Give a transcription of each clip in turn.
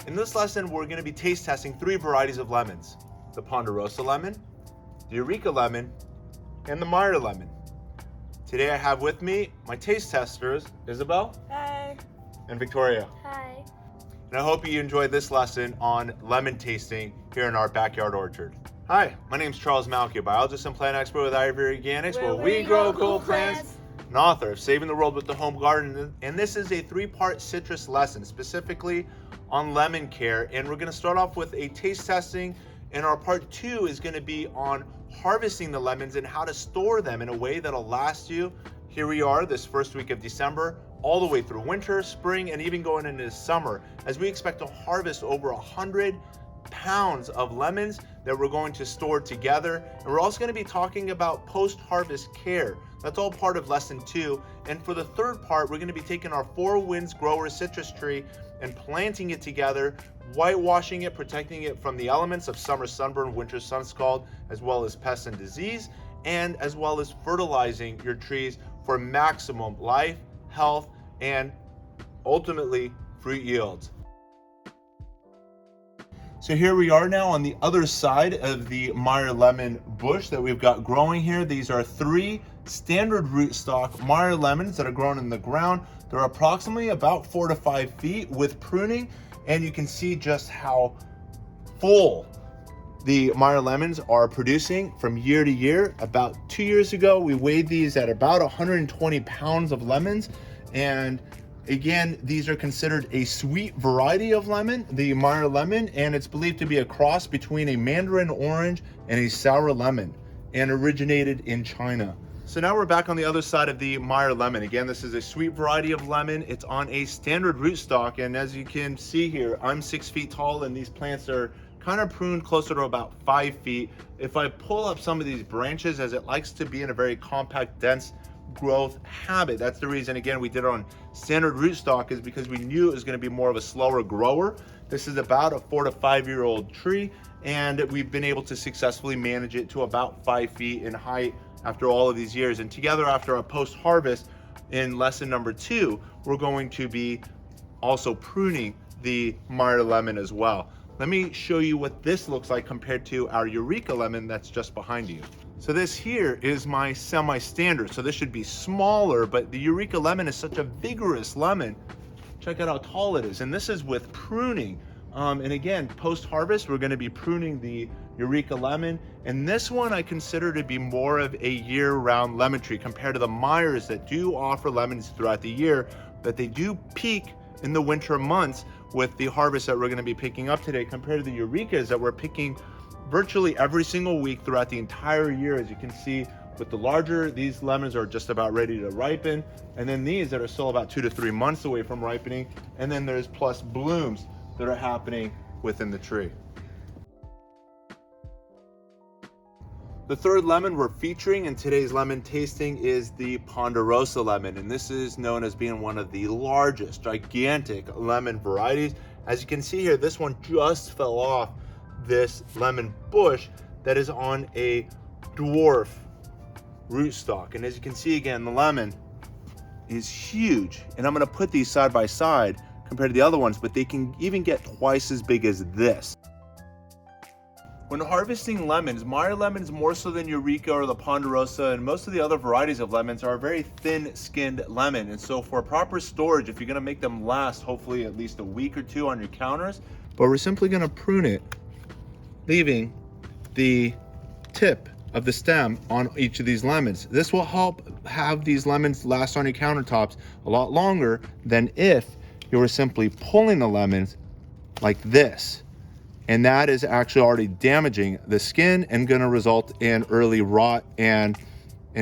In this lesson, we're going to be taste testing 3 varieties of lemons: the Ponderosa lemon, the Eureka lemon, and the Meyer lemon. Today I have with me my taste testers, Isabel. Hi. And Victoria. Hi. And I hope you enjoyed this lesson on lemon tasting here in our backyard orchard. Hi, my name is Charles Malki, a biologist and plant expert with Ivory Organics, where we grow cool plants, and author of Saving the World with the Home Garden. And this is a 3-part citrus lesson, specifically on lemon care. And we're going to start off with a taste testing, and our part 2 is going to be on harvesting the lemons and how to store them in a way that'll last you. Here we are this first week of December, all the way through winter, spring, and even going into summer, as we expect to harvest over 100 pounds of lemons that we're going to store together. And we're also going to be talking about post-harvest care. That's all part of lesson 2. And for the third part, we're going to be taking our 4 Winds grower citrus tree and planting it together, whitewashing it, protecting it from the elements of summer sunburn, winter sun scald, as well as pests and disease, and as well as fertilizing your trees for maximum life, health, and ultimately fruit yields. So here we are now on the other side of the Meyer lemon bush that we've got growing here. These are 3 standard rootstock Meyer lemons that are grown in the ground. They're approximately about 4 to 5 feet with pruning, and you can see just how full the Meyer lemons are producing from year to year. About 2 years ago, we weighed these at about 120 pounds of lemons, and again, these are considered a sweet variety of lemon, the Meyer lemon, and it's believed to be a cross between a mandarin orange and a sour lemon, and originated in China. So now we're back on the other side of the Meyer lemon. Again, this is a sweet variety of lemon. It's on a standard rootstock, and as you can see here, I'm 6 feet tall, and these plants are kind of pruned closer to about 5 feet. If I pull up some of these branches, as it likes to be in a very compact, dense growth habit. That's the reason, again, we did it on standard rootstock, is because we knew it was going to be more of a slower grower. This is about a 4 to 5 year old tree, and we've been able to successfully manage it to about 5 feet in height after all of these years. And together, after our post-harvest, in lesson number 2, we're going to be also pruning the Meyer lemon as well. Let me show you what this looks like compared to our Eureka lemon that's just behind you. So this here is my semi-standard. So this should be smaller, but the Eureka lemon is such a vigorous lemon. Check out how tall it is. And this is with pruning. And again, post-harvest, we're going to be pruning the Eureka lemon. And this one I consider to be more of a year-round lemon tree compared to the Meyers that do offer lemons throughout the year, but they do peak in the winter months with the harvest that we're going to be picking up today, compared to the Eurekas that we're picking virtually every single week throughout the entire year. As you can see, with the larger, these lemons are just about ready to ripen, and then these that are still about 2 to 3 months away from ripening, and then there's plus blooms that are happening within the tree. The third lemon we're featuring in today's lemon tasting is the Ponderosa lemon, and this is known as being one of the largest, gigantic lemon varieties. As you can see here, this one just fell off this lemon bush that is on a dwarf rootstock. And as you can see, again, the lemon is huge, and I'm going to put these side by side compared to the other ones, but they can even get twice as big as this. When harvesting lemons, Meyer lemons, more so than Eureka or the Ponderosa and most of the other varieties of lemons, are a very thin-skinned lemon. And so for proper storage, if you're going to make them last hopefully at least a week or 2 on your counters, but we're simply going to prune it, leaving the tip of the stem on each of these lemons. This will help have these lemons last on your countertops a lot longer than if you were simply pulling the lemons like this. And that is actually already damaging the skin and going to result in early rot and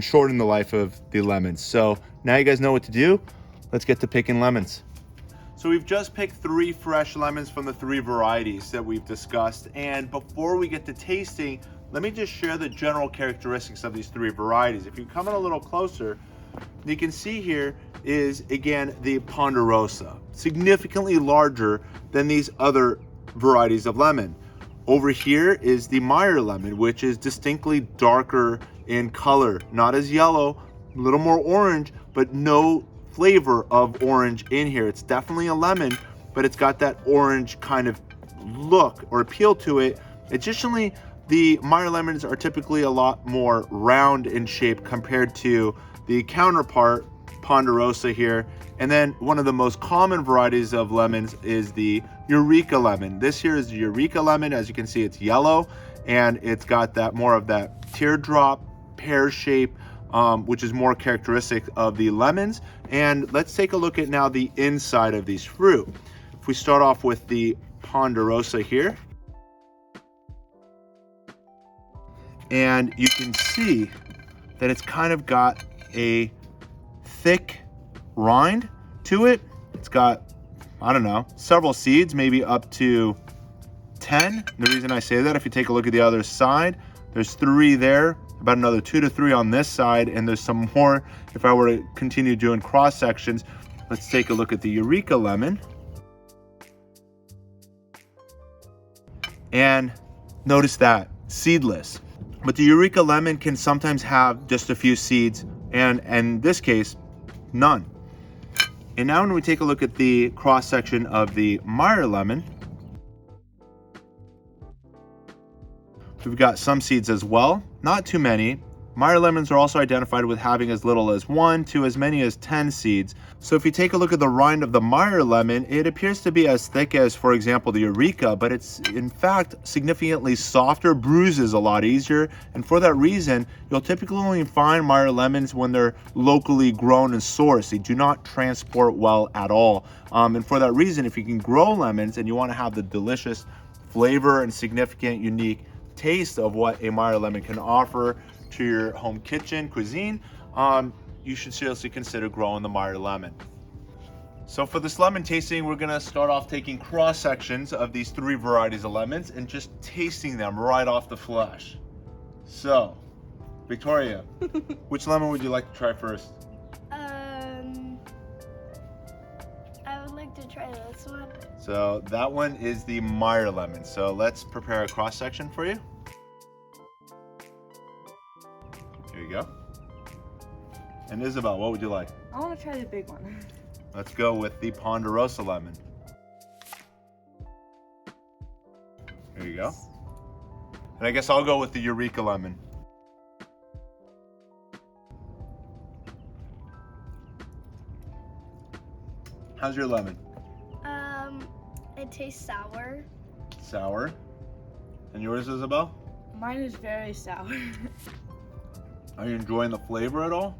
shorten the life of the lemons. So now you guys know what to do. Let's get to picking lemons. So we've just picked 3 fresh lemons from the 3 varieties that we've discussed. And before we get to tasting, let me just share the general characteristics of these 3 varieties. If you come in a little closer, you can see here is, again, the Ponderosa, significantly larger than these other varieties of lemon. Over here is the Meyer lemon, which is distinctly darker in color, not as yellow, a little more orange, but no flavor of orange in here. It's definitely a lemon, but it's got that orange kind of look or appeal to it. Additionally, the Meyer lemons are typically a lot more round in shape compared to the counterpart Ponderosa here. And then one of the most common varieties of lemons is the Eureka lemon. This here is the Eureka lemon. As you can see, it's yellow and it's got that more of that teardrop pear shape, which is more characteristic of the lemons. And let's take a look at now the inside of these fruit. If we start off with the Ponderosa here, and you can see that it's kind of got a thick rind to it. It's got, I don't know, several seeds, maybe up to 10. The reason I say that, if you take a look at the other side, there's 3 there, about another 2 to 3 on this side, and there's some more if I were to continue doing cross sections. Let's take a look at the Eureka lemon. And notice that, seedless. But the Eureka lemon can sometimes have just a few seeds, and in this case, none. And now when we take a look at the cross section of the Meyer lemon, we've got some seeds as well, not too many. Meyer lemons are also identified with having as little as 1 to as many as 10 seeds. So if you take a look at the rind of the Meyer lemon, it appears to be as thick as, for example, the Eureka, but it's in fact significantly softer, bruises a lot easier. And for that reason, you'll typically only find Meyer lemons when they're locally grown and sourced. They do not transport well at all. And for that reason, if you can grow lemons and you want to have the delicious flavor and significant, unique taste of what a Meyer lemon can offer to your home kitchen cuisine, you should seriously consider growing the Meyer lemon. So for this lemon tasting, we're gonna start off taking cross sections of these 3 varieties of lemons and just tasting them right off the flesh. So, Victoria, which lemon would you like to try first? I would like to try this one. So that one is the Meyer lemon. So let's prepare a cross section for you. Here you go. And Isabel, what would you like? I want to try the big one. Let's go with the Ponderosa lemon. Here you go. And I guess I'll go with the Eureka lemon. How's your lemon? It tastes sour. Sour. And yours, Isabel? Mine is very sour. Are you enjoying the flavor at all?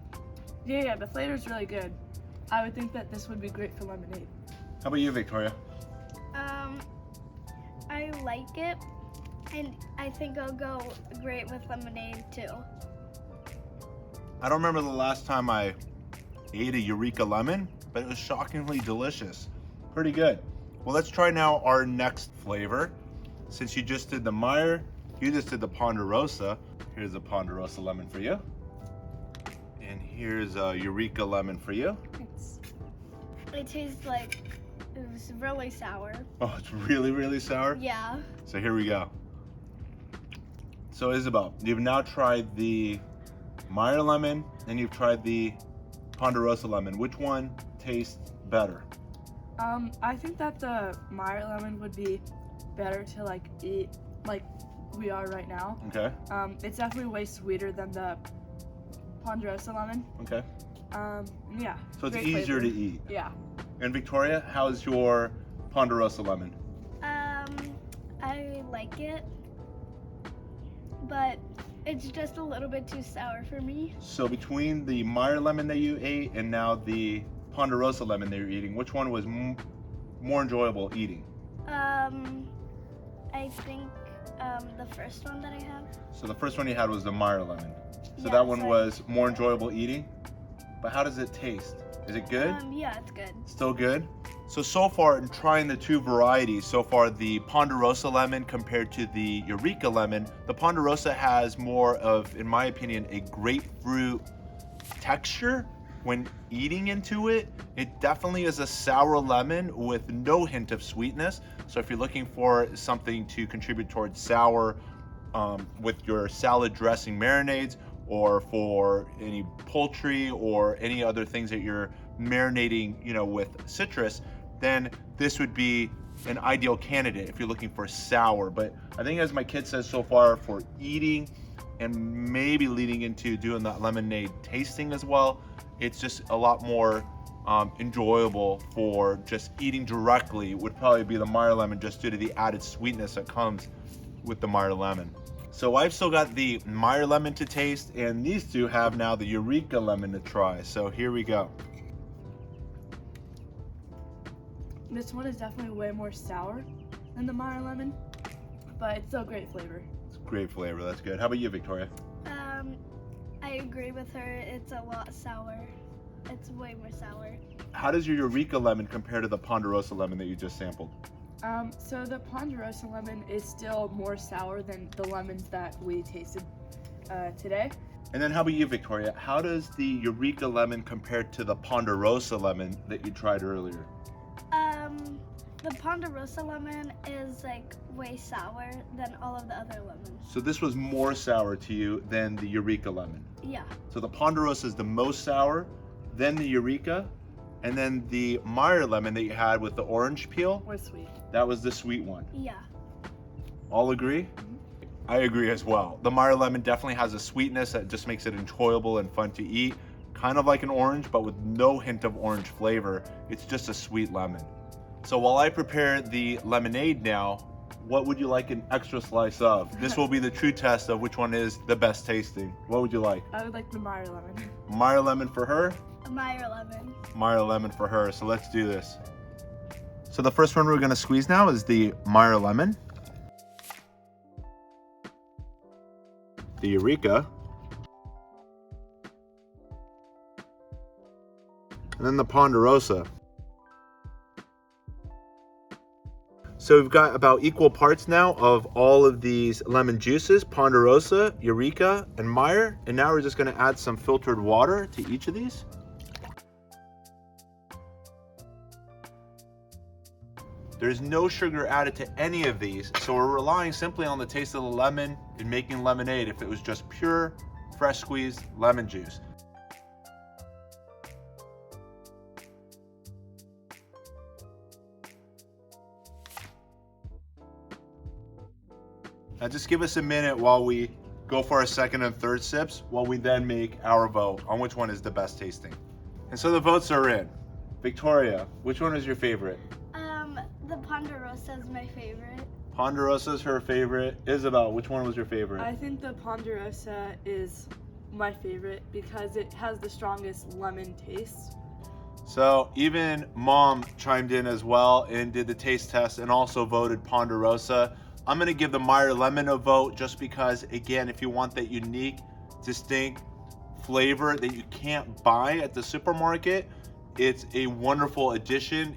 Yeah, the flavor is really good. I would think that this would be great for lemonade. How about you, Victoria? I like it, and I think I'll go great with lemonade too. I don't remember the last time I ate a Eureka lemon, but it was shockingly delicious. Pretty good. Well, let's try now our next flavor. Since you just did the Meyer, you just did the Ponderosa. Here's a Ponderosa lemon for you. And here's a Eureka lemon for you. It tastes like it was really sour. Oh, it's really, really sour? Yeah. So here we go. So Isabel, you've now tried the Meyer lemon and you've tried the Ponderosa lemon. Which one tastes better? I think that the Meyer lemon would be better to eat like we are right now. Okay. It's definitely way sweeter than the Ponderosa lemon. Okay. Yeah. So it's great easier flavor. to eat. Yeah. And Victoria, how's your Ponderosa lemon? I like it, but it's just a little bit too sour for me. So between the Meyer lemon that you ate and now the Ponderosa lemon that you're eating, which one was more enjoyable eating? I think the first one that I had. So the first one you had was the Meyer lemon. So Yeah, that one so was more enjoyable eating. But how does it taste? Is it good? Yeah, it's good. Still good? So far in trying the 2 varieties, so far the Ponderosa lemon compared to the Eureka lemon, the Ponderosa has more of, in my opinion, a grapefruit texture when eating into it. It definitely is a sour lemon with no hint of sweetness. So if you're looking for something to contribute towards sour with your salad dressing marinades, or for any poultry or any other things that you're marinating, with citrus, then this would be an ideal candidate if you're looking for sour. But I think, as my kid says so far, for eating and maybe leading into doing that lemonade tasting as well, it's just a lot more enjoyable for just eating directly. Would probably be the Meyer lemon, just due to the added sweetness that comes with the Meyer lemon. So I've still got the Meyer lemon to taste, and these two have now the Eureka lemon to try. So here we go. This one is definitely way more sour than the Meyer lemon, but it's still great flavor. It's great flavor, that's good. How about you, Victoria? I agree with her. It's a lot sour. It's way more sour. How does your Eureka lemon compare to the Ponderosa lemon that you just sampled? So the Ponderosa lemon is still more sour than the lemons that we tasted today. And then how about you, Victoria? How does the Eureka lemon compare to the Ponderosa lemon that you tried earlier? The Ponderosa lemon is like way sour than all of the other lemons. So this was more sour to you than the Eureka lemon. Yeah. So the Ponderosa is the most sour, then the Eureka, and then the Meyer lemon that you had with the orange peel, Was sweet. that was the sweet one. Yeah. All agree? I agree as well. The Meyer lemon definitely has a sweetness that just makes it enjoyable and fun to eat. Kind of like an orange, but with no hint of orange flavor. It's just a sweet lemon. So while I prepare the lemonade now, what would you like an extra slice of? This will be the true test of which one is the best tasting. What would you like? I would like the Meyer lemon. Meyer lemon for her, A Meyer lemon. Meyer lemon for her. So let's do this. So the first one we're gonna squeeze now is the Meyer lemon, the Eureka, and then the Ponderosa. So we've got about equal parts now of all of these lemon juices: Ponderosa, Eureka, and Meyer. And now we're just gonna add some filtered water to each of these. There's no sugar added to any of these, so we're relying simply on the taste of the lemon in making lemonade if it was just pure, fresh squeezed lemon juice. Now just give us a minute while we go for our second and third sips, while we then make our vote on which one is the best tasting. And so the votes are in. Victoria, which one is your favorite? The Ponderosa is my favorite. Ponderosa is her favorite. Isabel, which one was your favorite? I think the Ponderosa is my favorite because it has the strongest lemon taste. So even Mom chimed in as well and did the taste test and also voted Ponderosa. I'm gonna give the Meyer lemon a vote just because, again, if you want that unique, distinct flavor that you can't buy at the supermarket, it's a wonderful addition.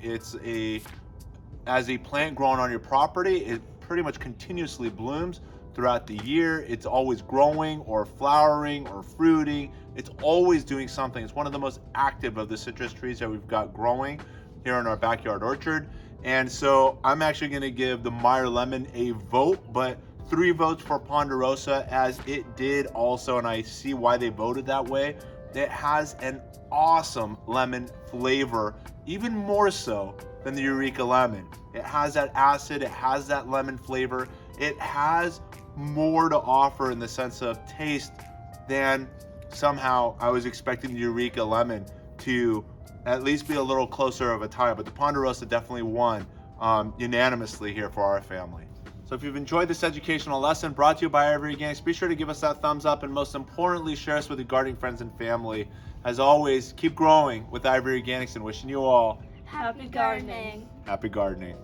As a plant grown on your property, it pretty much continuously blooms throughout the year. It's always growing or flowering or fruiting. It's always doing something. It's one of the most active of the citrus trees that we've got growing here in our backyard orchard. And so I'm actually gonna give the Meyer lemon a vote, but 3 votes for Ponderosa, as it did also, and I see why they voted that way. It has an awesome lemon flavor, even more so than the Eureka lemon. It has that acid, it has that lemon flavor. It has more to offer in the sense of taste than somehow I was expecting the Eureka lemon to at least be a little closer of a tie, but the Ponderosa definitely won unanimously here for our family. So if you've enjoyed this educational lesson brought to you by Ivory Organics, be sure to give us that thumbs up, and most importantly, share us with your gardening friends and family. As always, keep growing with Ivory Organics, and wishing you all Happy gardening. happy gardening.